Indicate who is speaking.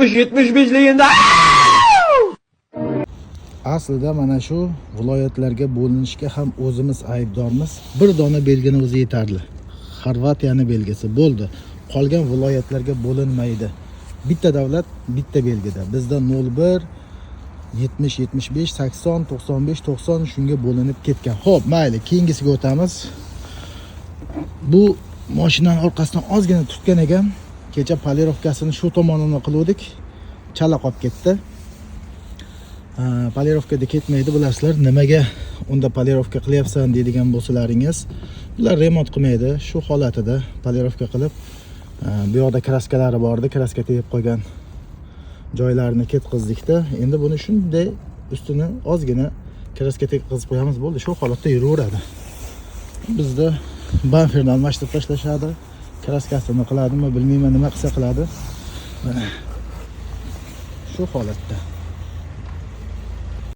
Speaker 1: 75ligida.
Speaker 2: Aslida mana shu viloyatlarga bo'linishga ham o'zimiz aybdormiz. Bir dona belgini o'zi yetarli. Xorvatiyani belgisi bo'ldi. Qolgan viloyatlarga bo'linmaydi. Bitta davlat, bitta belgida. Bizda 01 70 75 80 95 90 shunga bo'linib ketgan. Xo'p, mayli, keyingisiga o'tamiz. Bu mashinaning orqasidan ozgina tutgan ekan. Kecha polirovkasini shu tomonini qiluvdik. Chala qolib ketdi. Polirovkada ketmaydi, bilasizlar. Nimaga unda polirovka qilyapsan deydigan bo'lsalaringiz, ular remont qilmaydi. Shu holatida polirovka qilib, bu yoqda kraskalari bor edi, kraska tegib qolgan joylarini ketqizdikda. Endi buni shunday ustini ozgina kraska tegib qo'yamiz, bo'ldi. Shu holatda yuraveradi. Bizda bamperni almashtirib tashlashadi. Kraskasini qiladimi, bilmayman, nima qilsa qiladi. Mana shu holatda.